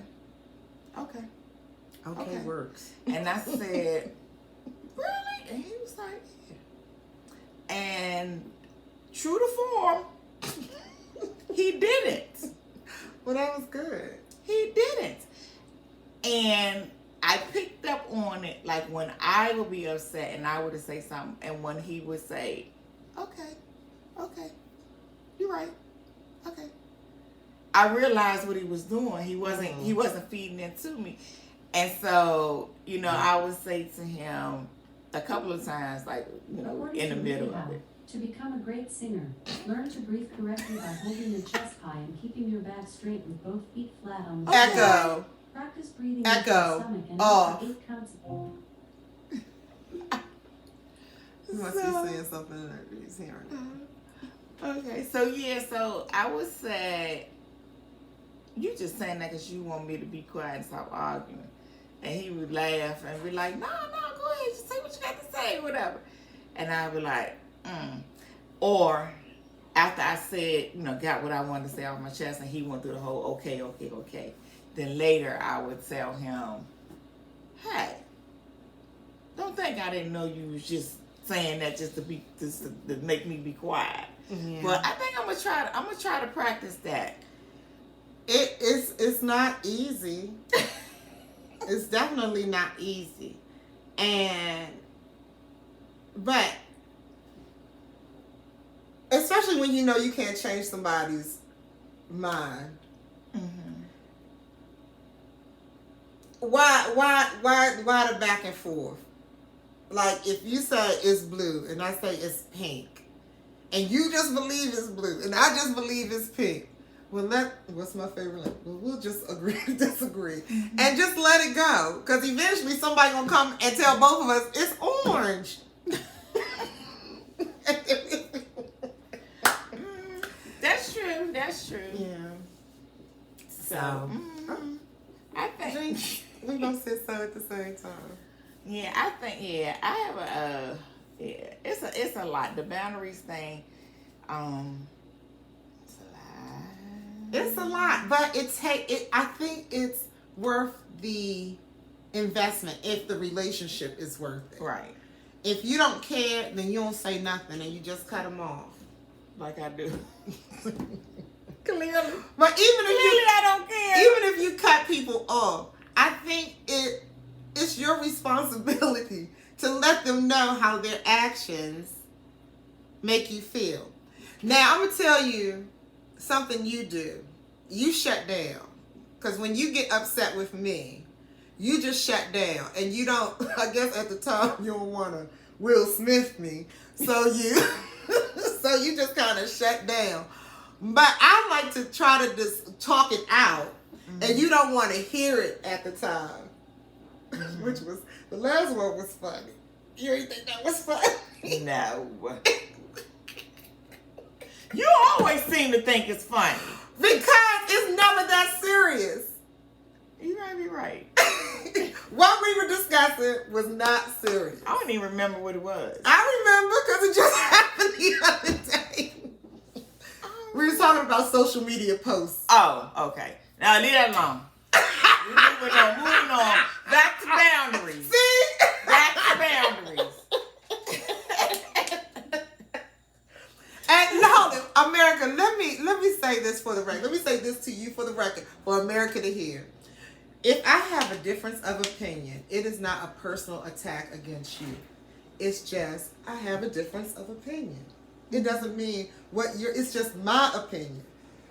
works. And I said, really? And he was like, yeah. And true to form, he didn't. Well, that was good. He didn't. And I picked up on it, like when I would be upset and I would say something, and when he would say, okay, you're right, okay. I realized what he was doing. He wasn't feeding it to me. And so, I would say to him a couple of times, like, in the middle of it. To become a great singer, learn to breathe correctly by holding your chest high and keeping your back straight with both feet flat on the floor. Echo. Practice breathing Echo. into your stomach and Off. 8 counts of You must be saying something that he's hearing. Okay, so I would say, you just saying that because you want me to be quiet and stop arguing. And he would laugh and be like, no, go ahead, just say what you got to say, whatever. And I'd be like, Or after I said, got what I wanted to say off my chest, and he went through the whole okay. Then later I would tell him, hey, don't think I didn't know you was just saying that just to make me be quiet. Yeah. But I think I'm gonna try to practice that. It's not easy. It's definitely not easy. But especially when you can't change somebody's mind. Why the back and forth? Like, if you say it's blue and I say it's pink, and you just believe it's blue and I just believe it's pink, well, what's my favorite line? Well, we'll just agree to disagree and just let it go, because eventually somebody gonna come and tell both of us it's orange. That's true. So, I think we gonna say so at the same time. Yeah, I think I have a it's a lot. The boundaries thing, it's a lot. It's a lot, but I think it's worth the investment if the relationship is worth it. Right. If you don't care, then you don't say nothing and you just cut them off. Like I do. Clearly. But I don't care. Even if you cut people off, I think it's your responsibility to let them know how their actions make you feel. Now, I'm going to tell you something you do. You shut down. Because when you get upset with me, you just shut down. And you don't, I guess at the time, you don't want to Will Smith me. So you just kind of shut down. But I like to try to just talk it out. And you don't want to hear it at the time. Which was, the last one was funny. You didn't think that was funny? No. You always seem to think it's funny. Because it's never that serious. You might be right. What we were discussing was not serious. I don't even remember what it was. I remember because it just happened the other day. We were talking about social media posts. Oh, okay. Now leave that alone. Moving on. Back to boundaries. See? Back to boundaries. And no, America, let me say this for the record. Let me say this to you for the record, for America to hear. If I have a difference of opinion, it is not a personal attack against you. It's just I have a difference of opinion. It doesn't mean it's just my opinion.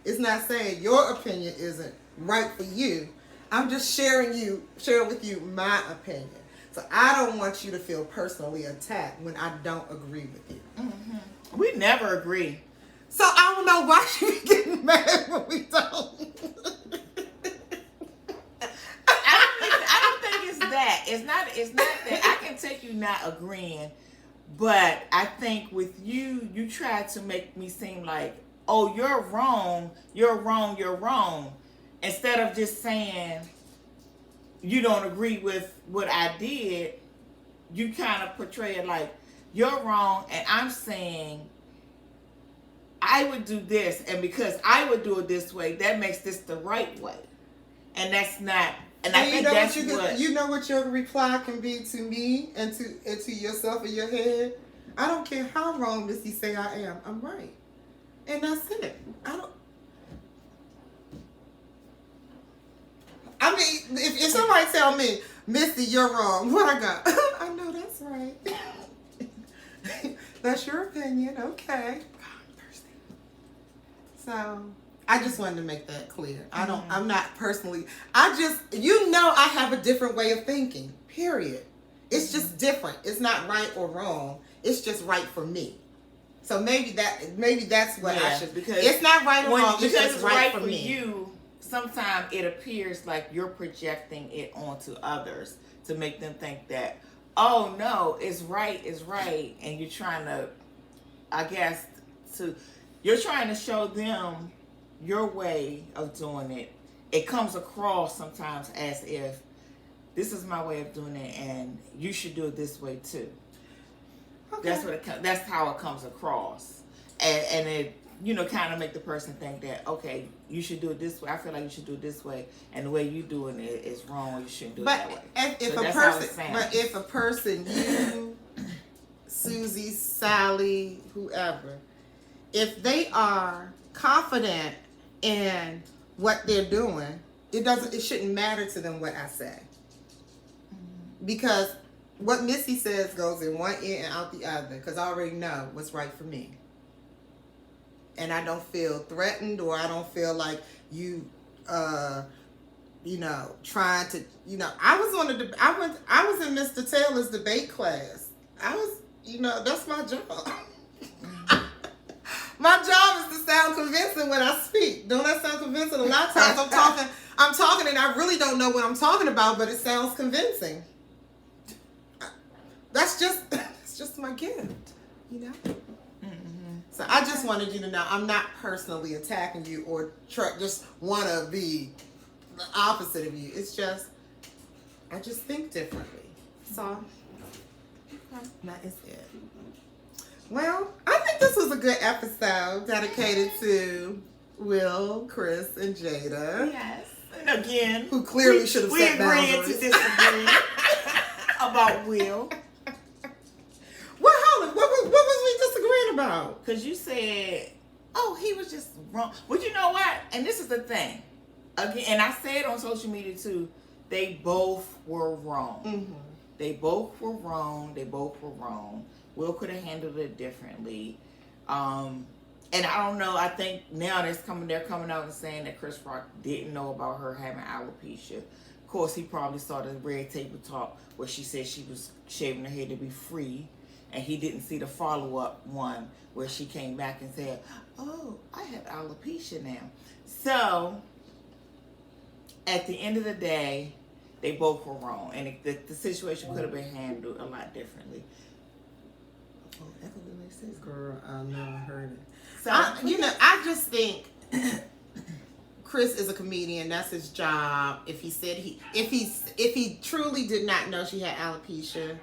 It's not saying your opinion isn't right for you. I'm just sharing with you my opinion. So I don't want you to feel personally attacked when I don't agree with you. Mm-hmm. We never agree. So I don't know why you be getting mad when we don't. I don't think it's that. It's not that. I can take you not agreeing, but I think with you try to make me seem like, oh, you're wrong, instead of just saying you don't agree with what I did. You kind of portray it like you're wrong, and I'm saying I would do this, and because I would do it this way, that makes this the right way, and that's not. And I think that's what you know what your reply can be to me and to yourself in your head. I don't care how wrong Missy say I am. I'm right, and that's it. I mean, if somebody tell me, Missy, you're wrong, what I got? I know that's right. That's your opinion, okay. So I just wanted to make that clear. I'm not personally, I have a different way of thinking, period. It's just different. It's not right or wrong. It's just right for me. So maybe that's what I should, because it's not right or wrong. It's just right for me. You, sometimes it appears like you're projecting it onto others to make them think that, oh no, it's right, and you're trying to, you're trying to show them your way of doing it. It comes across sometimes as if this is my way of doing it, and you should do it this way too. Okay. That's how it comes across, and it kind of make the person think that, okay, you should do it this way. I feel like you should do it this way, and the way you doing it is wrong. You shouldn't do it that way. If a person, you, Susie, Sally, whoever, if they are confident in what they're doing, it shouldn't matter to them what I say, because what Missy says goes in one ear and out the other, because I already know what's right for me. And I don't feel threatened, or I don't feel like you, trying to, I was in Mr. Taylor's debate class. That's my job. My job is to sound convincing when I speak. Don't that sound convincing? A lot of times I'm talking and I really don't know what I'm talking about, but it sounds convincing. It's just my gift, Mm-hmm. So I just wanted you to know I'm not personally attacking you or just want to be the opposite of you. It's just, I just think differently. So, that is it. Well, I think this was a good episode dedicated to Will, Chris, and Jada. Yes. And again, who clearly should have set boundaries. We agreed to disagree about Will. Well, hold on. What was we disagreeing about? Because you said, oh, he was just wrong. But you know what? And this is the thing. Again, and I said on social media too, they both were wrong. Mm-hmm. They both were wrong. They both were wrong. Will could have handled it differently. And I don't know. I think now they're coming out and saying that Chris Rock didn't know about her having alopecia. Of course, he probably saw the red table talk where she said she was shaving her head to be free. And he didn't see the follow-up one where she came back and said, oh, I have alopecia now. So, at the end of the day, they both were wrong. And the situation could have been handled a lot differently. Oh, that doesn't make sense. Girl, I know, I heard it. So, I just think Chris is a comedian. That's his job. If he truly did not know she had alopecia,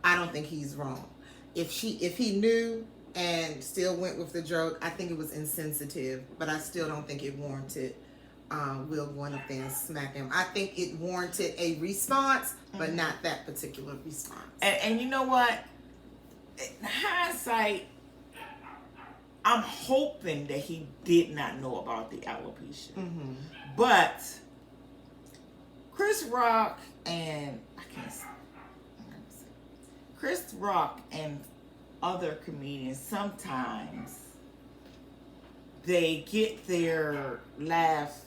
I don't think he's wrong. If he knew and still went with the joke, I think it was insensitive, but I still don't think it warranted Will going up there and smacking him. I think it warranted a response, but not that particular response. And you know what? In hindsight, I'm hoping that he did not know about the alopecia. Mm-hmm. But Chris Rock and other comedians, sometimes they get their laugh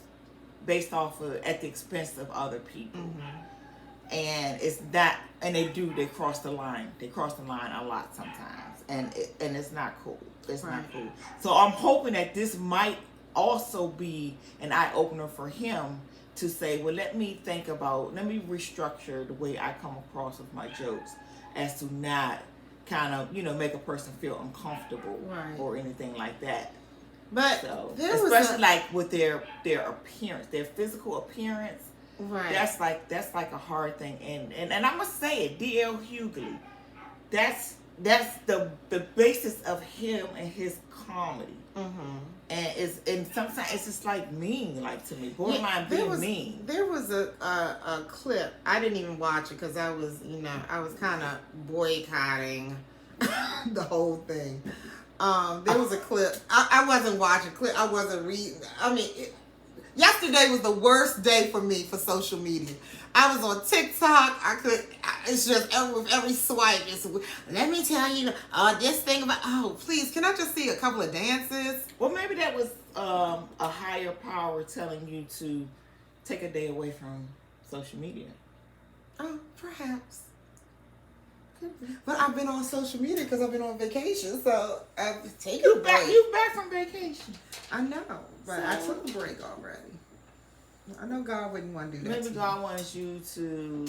based off of at the expense of other people. Mm-hmm. And it's not, and they cross the line. They cross the line a lot sometimes. And it's not cool. It's right. Not cool. So I'm hoping that this might also be an eye-opener for him to say, well, let me restructure the way I come across with my jokes as to not kind of, make a person feel uncomfortable right. Or anything like that. But so, especially like with their appearance, their physical appearance. Right. That's like a hard thing. And I'm gonna say it, D.L. Hughley. That's the basis of him and his comedy. Mm-hmm. And sometimes it's just like mean, like to me, borderline being mean. There was a clip. I didn't even watch it because I was kind of boycotting the whole thing. There was a clip. I wasn't watching clip. I wasn't reading. I mean, yesterday was the worst day for me for social media. I was on TikTok. It's just with every swipe. Let me tell you this thing about. Oh, please, can I just see a couple of dances? Well, maybe that was a higher power telling you to take a day away from social media. Oh, perhaps. But I've been on social media because I've been on vacation, so I've taken a break. You back from vacation? I know, but I took a break already. I know God wouldn't want to do that. Maybe God wants you to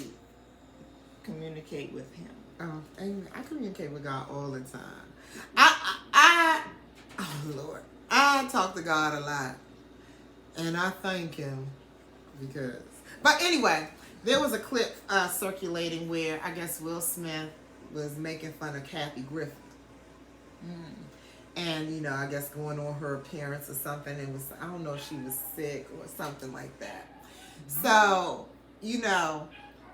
communicate with Him. Oh, amen. I communicate with God all the time. Oh Lord, I talk to God a lot, and I thank Him because. But anyway, there was a clip circulating where I guess Will Smith was making fun of Kathy Griffin. And, I guess going on her appearance or something. I don't know if she was sick or something like that. Mm-hmm. So,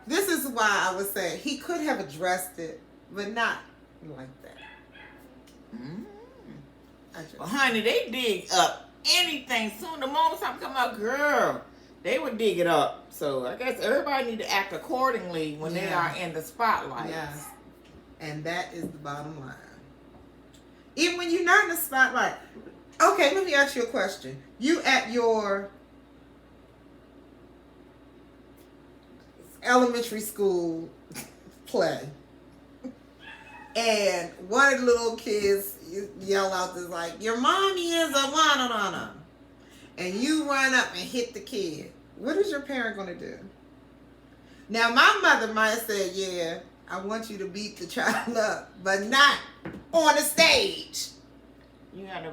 this is why I would say he could have addressed it, but not like that. Mm-hmm. Well, honey, they dig up anything. Soon the moment something come out, girl, they would dig it up. So I guess everybody need to act accordingly when they are in the spotlight. Yes. And that is the bottom line. Even when you're not in the spotlight. Okay, let me ask you a question. You at your elementary school play, and one of the little kids yell out this like, your mommy is a wanna, and you run up and hit the kid. What is your parent going to do? Now, my mother might have said, yeah, I want you to beat the child up, but not on the stage. you gotta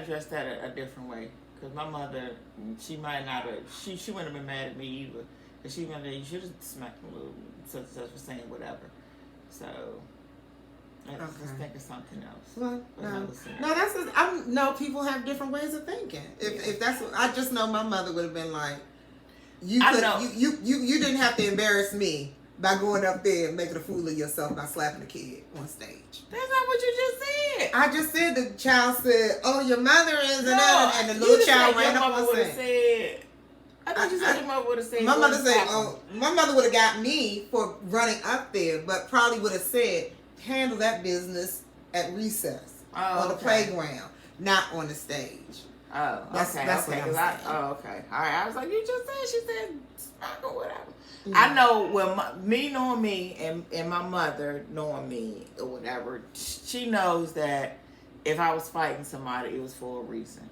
address that a different way. Cause my mother, she might not have, she wouldn't have been mad at me either. Cause she might have, you should have smacked him a little, such and such for saying whatever. So, let's just think of something else. Well, no, people have different ways of thinking. If that's what, I just know my mother would have been like, you didn't have to embarrass me by going up there and making a fool of yourself by slapping a kid on stage. That's not what you just said. I just said the child said, "Oh, your mother is," and the little child ran up and said, I thought you said your mother would have said. My mother said, "Oh, my mother would have got me for running up there, but probably would have said, handle that business at recess on the playground, not on the stage." Oh, that's what I'm saying. Okay. All right. I was like, you just said. She said, smack or whatever. Yeah. I know, me knowing me and my mother knowing me or whatever, she knows that if I was fighting somebody, it was for a reason.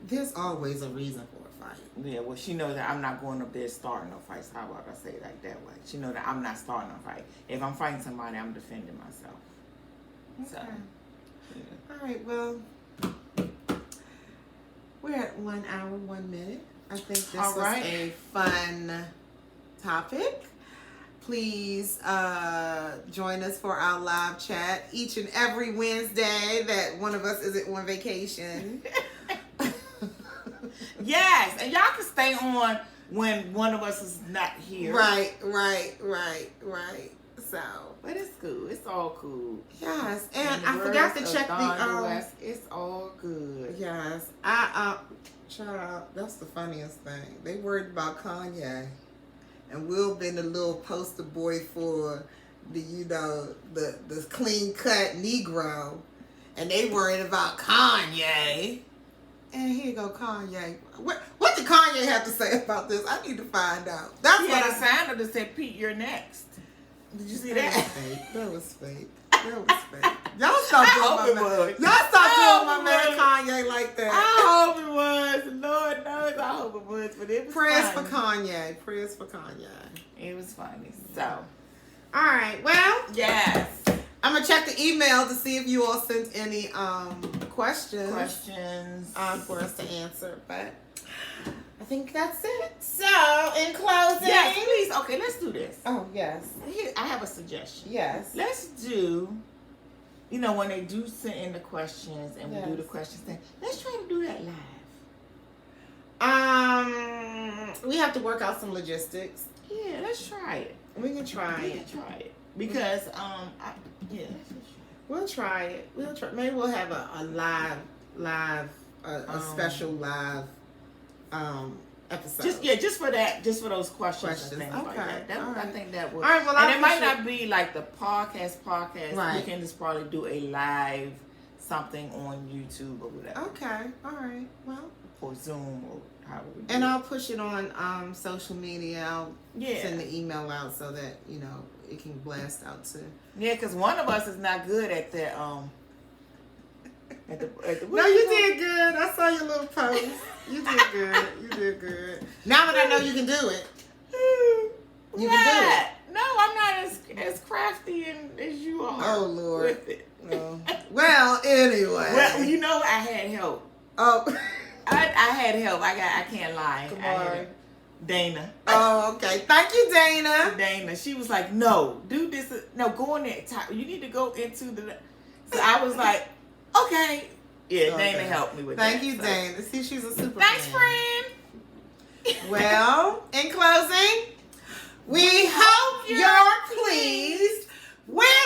There's always a reason for a fight. Yeah, well, she knows that I'm not going up there starting no fights. How about I say it like that way? She knows that I'm not starting a fight. If I'm fighting somebody, I'm defending myself. Okay. So, yeah. All right, well, we're at 1 hour, 1 minute. I think this was a fun topic. Please join us for our live chat each and every Wednesday that one of us isn't on vacation. Yes, and y'all can stay on when one of us is not here. Right. So, but it's cool. It's all cool. Yes, and I forgot to check the It's all good. Yes, child, that's the funniest thing. They worried about Kanye, and Will been the little poster boy for the the clean cut Negro, and they worried about Kanye. And here you go, Kanye. What did Kanye have to say about this? I need to find out. That's he what had a sign that said, "Pete, you're next." Did you see that? That was fake. Y'all stop doing my man Kanye like that. I hope it was. Lord knows I hope it was. But it was Prayers funny. for Kanye. It was funny. So. All right. Well. Yes. I'm going to check the email to see if you all sent any questions for us to answer. But I think that's it. So, in closing. Yes, please. Okay, let's do this. Oh, yes. Here, I have a suggestion. Yes. Let's do, when they do send in the questions and we do the questions thing, let's try to do that live. We have to work out some logistics. Yeah, let's try it. We can try it. Because, we'll try it. Maybe we'll have a special live episode. Just for that, just for those questions. And things like that. I think that would. All right, well, and it might not be like the podcast. Right. We can just probably do a live something on YouTube or whatever. Okay. All right. Well. Or Zoom or however we do. And I'll push it on social media. I'll send the email out so that it can blast out to. Yeah, because one of us is not good at the No, you did good. I saw your little post. You did good. Now that I know you can do it, you can do it. No, I'm not as crafty as you are. Oh Lord. With it. No. Well, anyway. Well, I had help. Oh. I had help. I can't lie. Come on. Dana. Oh, okay. Thank you, Dana. Dana. She was like, no, do this. No, go in there. You need to go into the. So I was like, okay. Yeah, okay. Dana helped me with Thank you, Dana. See, she's a super Thanks, fan. friend. Well, in closing, we hope you're pleased with